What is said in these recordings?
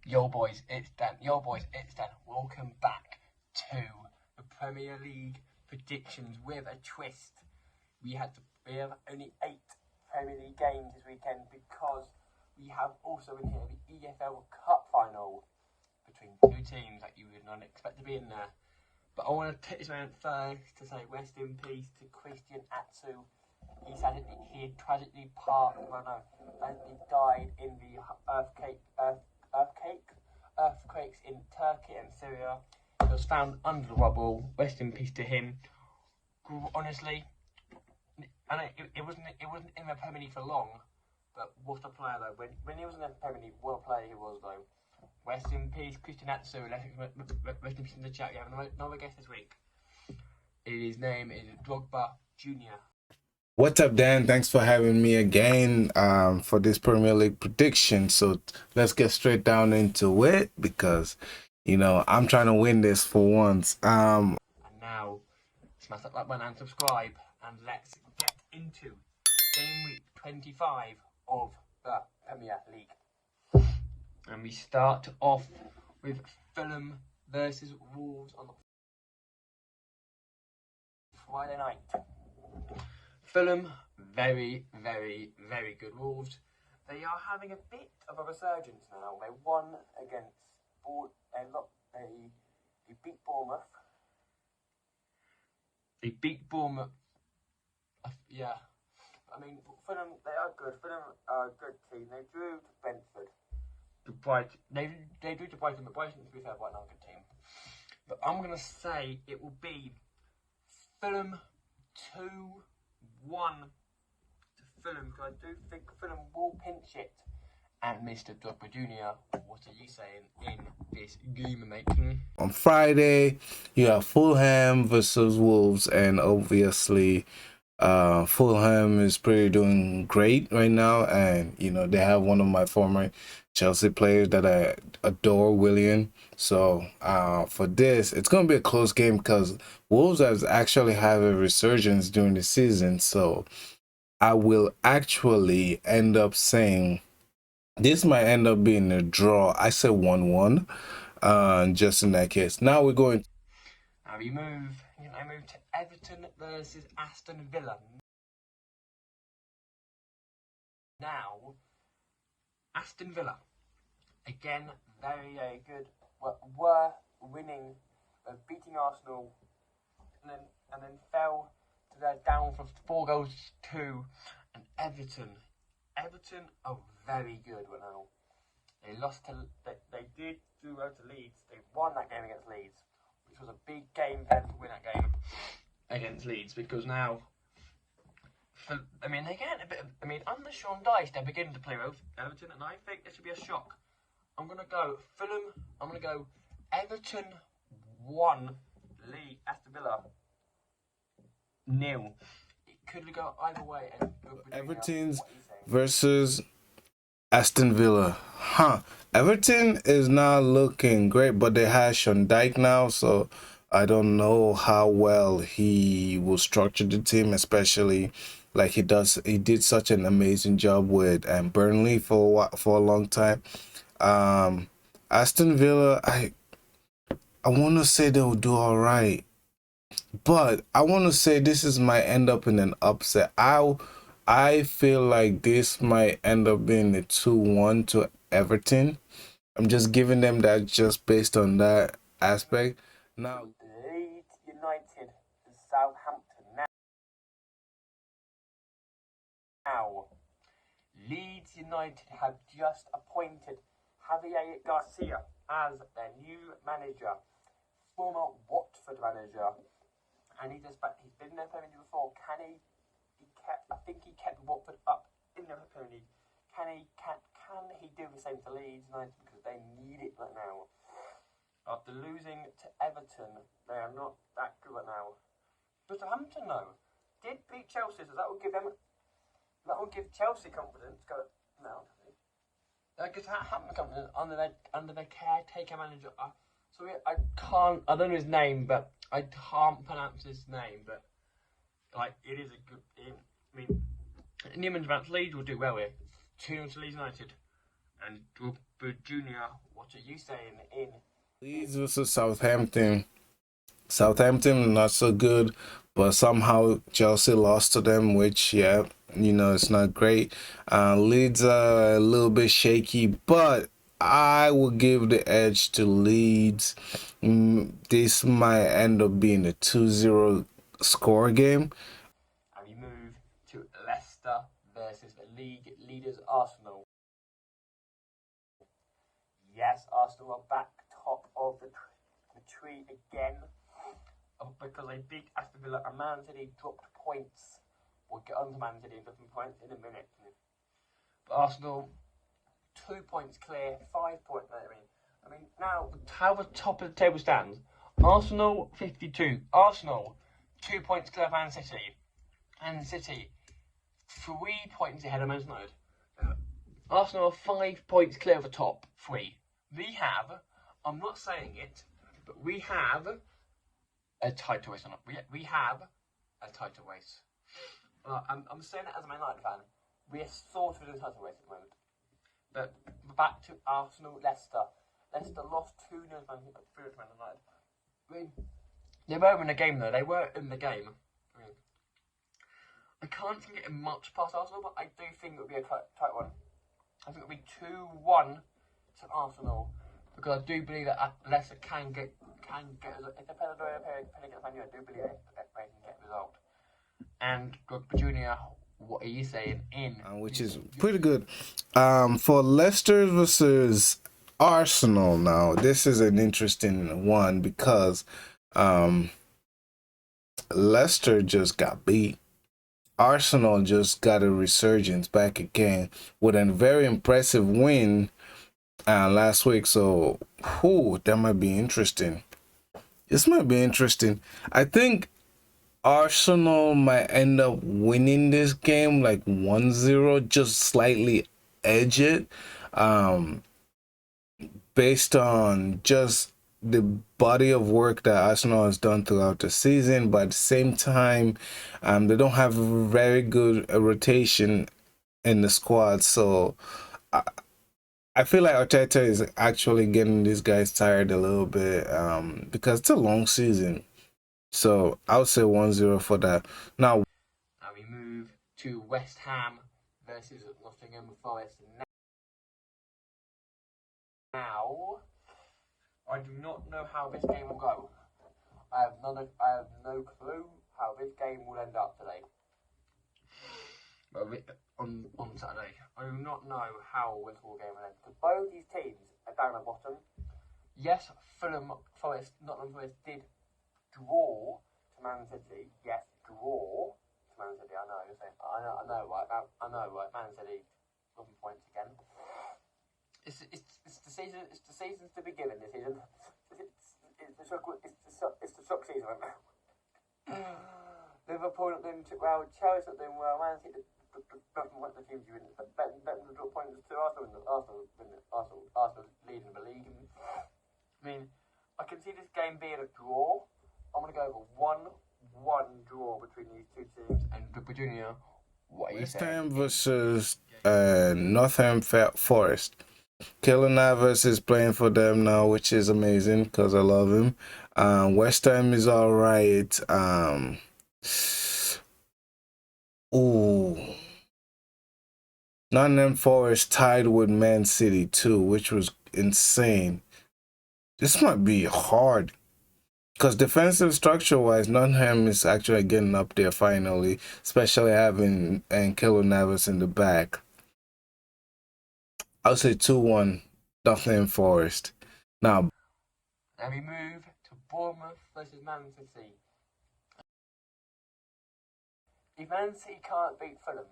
Yo boys, it's Dan. Welcome back to the Premier League predictions with a twist. We have only 8 Premier League games this weekend because we have also in here the EFL Cup final between 2 teams that you would not expect to be in there. But I want to take this moment first to say rest in peace to Christian Atsu. He had tragically died in the earthquakes in Turkey and Syria. He was found under the rubble. Rest in peace to him. Honestly, it wasn't in the Premier League for long, but what a player though. When he was in the Premier League, what a player he was though. Rest in peace, Christian Atsu. Rest in peace in the chat. We have another guest this week. His name is Drogba Jr. What's up, Dan? Thanks for having me again for this Premier League prediction. So let's get straight down into it because, I'm trying to win this for once. And now, smash that like button and subscribe, and let's get into game week 25 of the Premier League. And we start off with Fulham versus Wolves on Friday night. Fulham, very, very, very good. Wolves, they are having a bit of a resurgence now. They won against they beat Bournemouth. They beat Bournemouth. Yeah. I mean, Fulham, they are good. Fulham are a good team. They drew to Brentford. They drew to Brighton, but Brighton, to be fair, right now, a good team. But I'm going to say it will be Fulham 2-1 to Fulham, because I do think Fulham will pinch it. And Mr. Drogba Jr., what are you saying in this game, mate? On Friday, you have Fulham versus Wolves, and obviously Fulham is pretty doing great right now, and they have one of my former Chelsea players that I adore, Willian. So for this, it's going to be a close game because Wolves has actually have a resurgence during the season. So I will actually end up saying this might end up being a draw. I say 1-1 just in that case. Now we're going. Now I move to Everton versus Aston Villa. Now, Aston Villa, again, very, very good. Were winning, beating Arsenal, and then fell to their down for 4-2. And Everton are very good right now. They lost to, they did do well to Leeds. They won that game against Leeds, which was a big game for them to win that game against Leeds, because now, they're getting a bit of, under Sean Dyche, they're beginning to play well, Everton, and I think this should be a shock. I'm going to go Fulham, I'm going to go Everton 1, Aston Villa 0. It could go either way. Everton's versus Aston Villa. Everton is not looking great, but they have Sean Dyche now, so I don't know how well he will structure the team, especially like he did such an amazing job with Burnley for a long time. Aston Villa, I want to say they'll do all right, but I want to say this might end up in an upset. I feel like this might end up being a 2-1 to Everton. I'm just giving them that just based on that aspect. Now, Leeds United and Southampton. Now, Leeds United have just appointed Javier Garcia as their new manager, former Watford manager, and he's been in the Premier League before. I think he kept Watford up in the Premier League. Can he do the same to Leeds United, because they need it right now? After losing to Everton, they are not that good right now. But Southampton, though, did beat Chelsea, so that will give Chelsea confidence. That gives Southampton confidence under their caretaker manager. I don't know his name, but I can't pronounce his name. But it is a good. Newman's about Leeds will do well here. 2-0 to Leeds United, and But Junior, what are you saying in Leeds versus Southampton. Southampton not so good, but somehow Chelsea lost to them, which yeah, it's not great. Leeds are a little bit shaky, but I will give the edge to Leeds. This might end up being a 2-0 score game. And we move to Leicester versus the league leaders Arsenal. Yes, Arsenal are back top of the tree again because they beat Aston Villa and Man City dropped points. We'll get on to Man City and dropping points in a minute. But Arsenal, 2 points clear, 5 points. I mean, now how the top of the table stands: Arsenal 52, Arsenal 2 points clear of Man City, and City 3 points ahead of Man United. Arsenal are 5 points clear of the top 3. We have, I'm not saying it, but we have a title race on it. We have a title race. I'm saying it as a Man United fan. We are sort of in a title race at the moment. But back to Arsenal, Leicester. Leicester lost 2-0 to Man United. I mean, they were in the game though. They were in the game. I can't think it much past Arsenal, but I do think it would be a tight one. I think it would be 2-1 to Arsenal, because I do believe that Leicester can get if they play the way they play against Man United, I do believe they can get a result. And Junior, what are you saying in? Which is pretty good. For Leicester versus Arsenal now, this is an interesting one because Leicester just got beat. Arsenal just got a resurgence back again with a very impressive win last week. So, that might be interesting. This might be interesting. I think Arsenal might end up winning this game like 1-0, just slightly edge it, based on just the body of work that Arsenal has done throughout the season. But at the same time, they don't have very good rotation in the squad. So I feel like Arteta is actually getting these guys tired a little bit, because it's a long season. So I would say 1-0 for that. Now we move to West Ham versus Nottingham Forest. Now, I do not know how this game will go. I have no clue how this game will end up today. On Saturday, I do not know how this game will end, because both these teams are down at the bottom. Yes, Nottingham Forest did draw to Man City. Yes, draw to Man City. I know, right? Man City dropping points again. It's the season. It's the seasons to be given. This season. It's the shock season. Liverpool not doing well. Chelsea not doing well. Man City dropping points to teams you win. Betting to drop points to Arsenal leading the league. I mean, I can see this game being a draw. I'm going to go over 1-1 draw between these two teams. And Junior, what are you saying? West Ham versus Nottingham Forest. Keylor Navas is playing for them now, which is amazing because I love him. West Ham is all right. Nottingham Forest tied with Man City too, which was insane. This might be hard because defensive structure-wise, Nottingham is actually getting up there finally, especially having Keylor Navas in the back. I'll say 2-1 Nottingham Forest. Now, and we move to Bournemouth versus Man City. If Man City can't beat Fulham,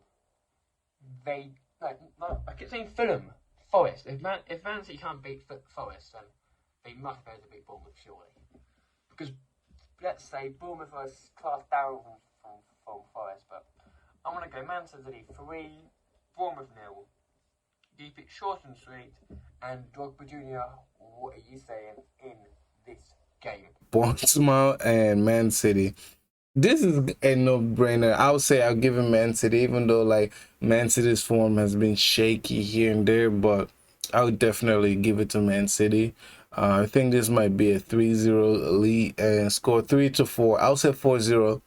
I keep saying Fulham, Forest. If Man City can't beat Forest, then they must be able to beat Bournemouth, surely. Because let's say Bournemouth was classed down from Forest, but I'm going to go Man City 3, Bournemouth 0. Keep it short and sweet. And Drogba Jr., what are you saying in this game? Bournemouth and Man City. This is a no-brainer. I would say I'll give him Man City, even though like Man City's form has been shaky here and there, but I would definitely give it to Man City. I think this might be a 3-0 lead and score 3-4. I'll say 4-0.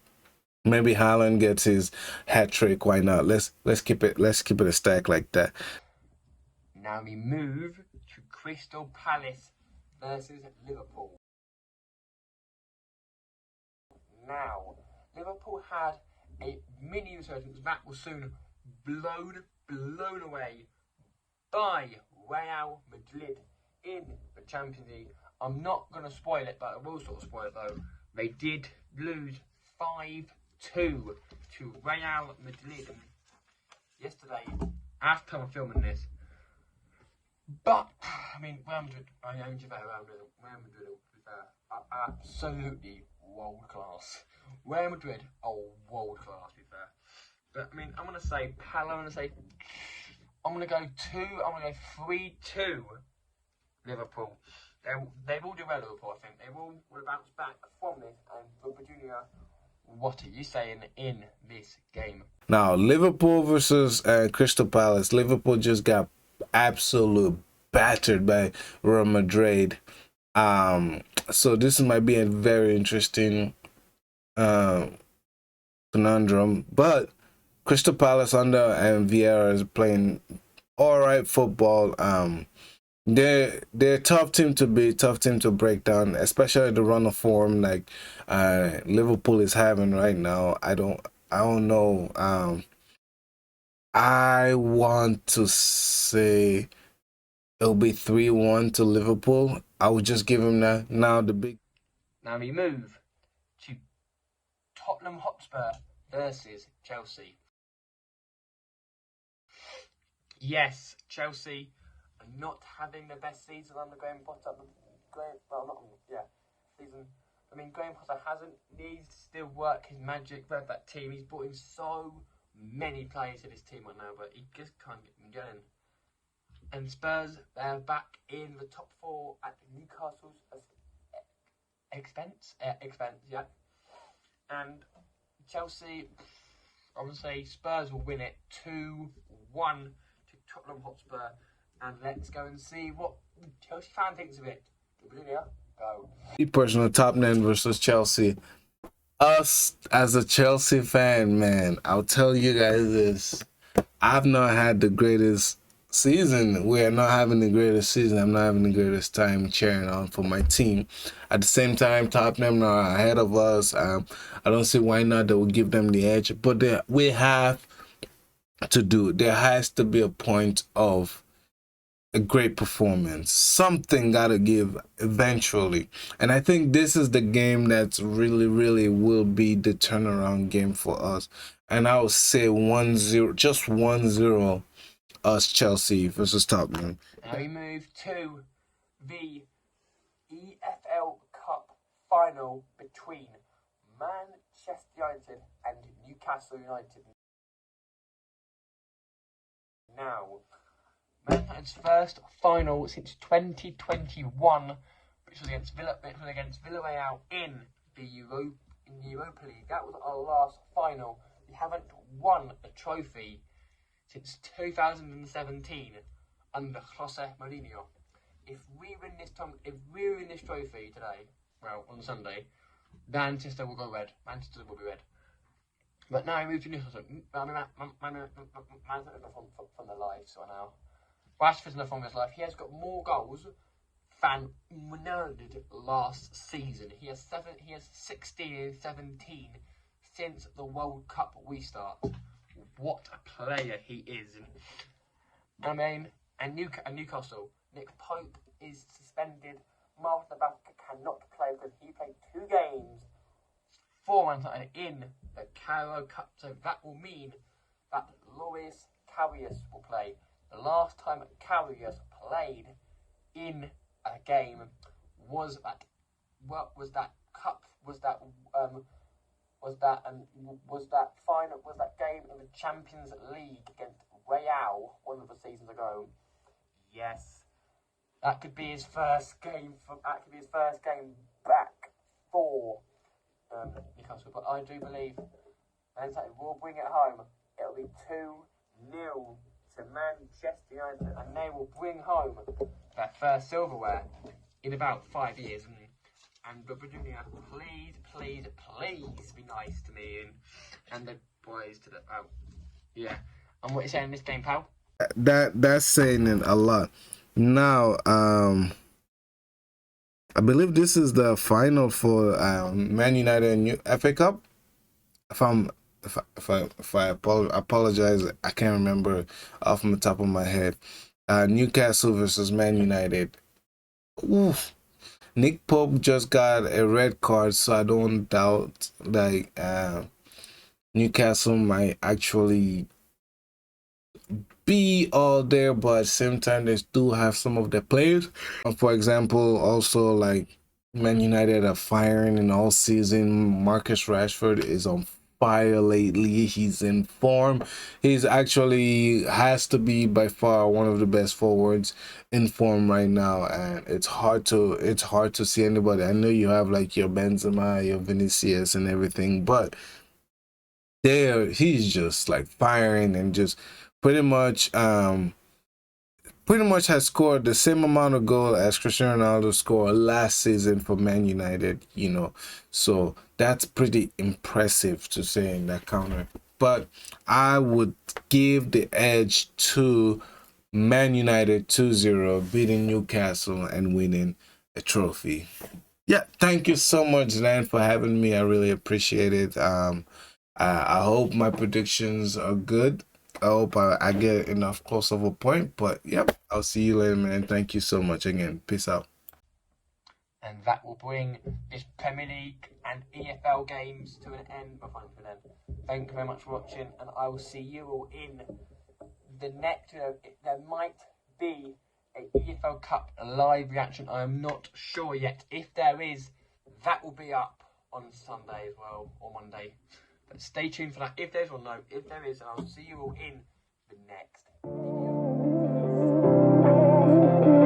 Maybe Haaland gets his hat trick. Why not? Let's keep it a stack like that. Now we move to Crystal Palace versus Liverpool. Now, Liverpool had a mini resurgence that was soon blown away by Real Madrid in the Champions League. I'm not going to spoil it, but I will sort of spoil it though. They did lose 5-2 to Real Madrid yesterday after I'm filming this. But, I mean, Real Madrid are absolutely world class. Real Madrid are world class, to be fair. But, I mean, I'm going to go 3-2 Liverpool. They will do well, Liverpool, I think. They will bounce back from this. And, Robert Jr., what are you saying in this game? Now, Liverpool versus Crystal Palace. Liverpool just got absolute battered by Real Madrid. So this might be a very interesting conundrum. But Crystal Palace under Vieira is playing all right football. They're a tough team to beat, tough team to break down, especially the run of form like Liverpool is having right now. I don't know. I want to say it'll be 3-1 to Liverpool. I would just give him that. Now we move to Tottenham Hotspur versus Chelsea. Yes, Chelsea are not having the best season under Graham Potter. Season. I mean, Graham Potter needs to still work his magic with that team. He's brought in so many players to this team right now, but he just can't get them going. And Spurs, they're back in the top 4 at Newcastle's expense, yeah. And Chelsea, I would say Spurs will win it 2-1 to Tottenham Hotspur. And let's go and see what Chelsea fan thinks of it. Go. personal Tottenham versus Chelsea. Us as a Chelsea fan, man, I'll tell you guys this. I've not had the greatest season. We are not having the greatest season. I'm not having the greatest time cheering on for my team. At the same time, Tottenham are ahead of us. I don't see why not they will give them the edge. But we have to do. There has to be a point of a great performance. Something gotta give eventually. And I think this is the game that's really will be the turnaround game for us. And I would say 1-0, just 1-0 us Chelsea versus Tottenham. Now we move to the EFL Cup final between Manchester United and Newcastle United. Now, Man United's first final since 2021, which was against Villarreal in the Europa League. That was our last final. We haven't won a trophy since 2017 under Jose Mourinho. If we win this trophy today, well, on Sunday, Manchester will go red. Manchester will be red. But now we move to Newcastle. Man from the live so now. Rashford's in the form of his life. He has got more goals than Ronaldo did last season. He has 16 and 17 since the World Cup restart. What a player he is. I mean, and Newcastle, Nick Pope is suspended. Martin Abaska cannot play because he played 2 games for Man United in the Carrow Cup. So that will mean that Loris Karius will play. The last time Karius played in a game was that game in the Champions League against Real one of the seasons ago. Yes, that could be his first game. Back for Newcastle. But I do believe Man United will bring it home. It'll be 2-0 to Manchester United, and they will bring home their first silverware in about 5 years. And Virginia, please, please, please be nice to me and the boys to the yeah. And what you saying in this game, pal? That's saying it a lot. Now, I believe this is the final for Man United and FA Cup. If I apologize, I can't remember off the top of my head. Newcastle versus Man United. Oof. Nick Pope just got a red card, so I don't doubt that Newcastle might actually be all there, but at the same time they do have some of the players. For example, also like Man United are firing in all season. Marcus Rashford is on fire lately. He's in form. He's actually has to be by far one of the best forwards in form right now, and it's hard to see anybody. I know you have like your Benzema, your Vinicius and everything, but there he's just like firing and just pretty much has scored the same amount of goal as Cristiano Ronaldo scored last season for Man United, you know. So that's pretty impressive to say in that counter. But I would give the edge to Man United 2-0, beating Newcastle and winning a trophy. Yeah, thank you so much, Dan, for having me. I really appreciate it. I hope my predictions are good. I hope I get enough close of a point. But yep, I'll see you later, man. Thank you so much again. Peace out. And that will bring this Premier League and EFL games to an end. Thank you very much for watching, and I will see you all in the next. There might be a EFL Cup live reaction. I am not sure yet. If there is, that will be up on Sunday as well, or Monday. But stay tuned for that. If there's or no, if there is, I'll see you all in the next video.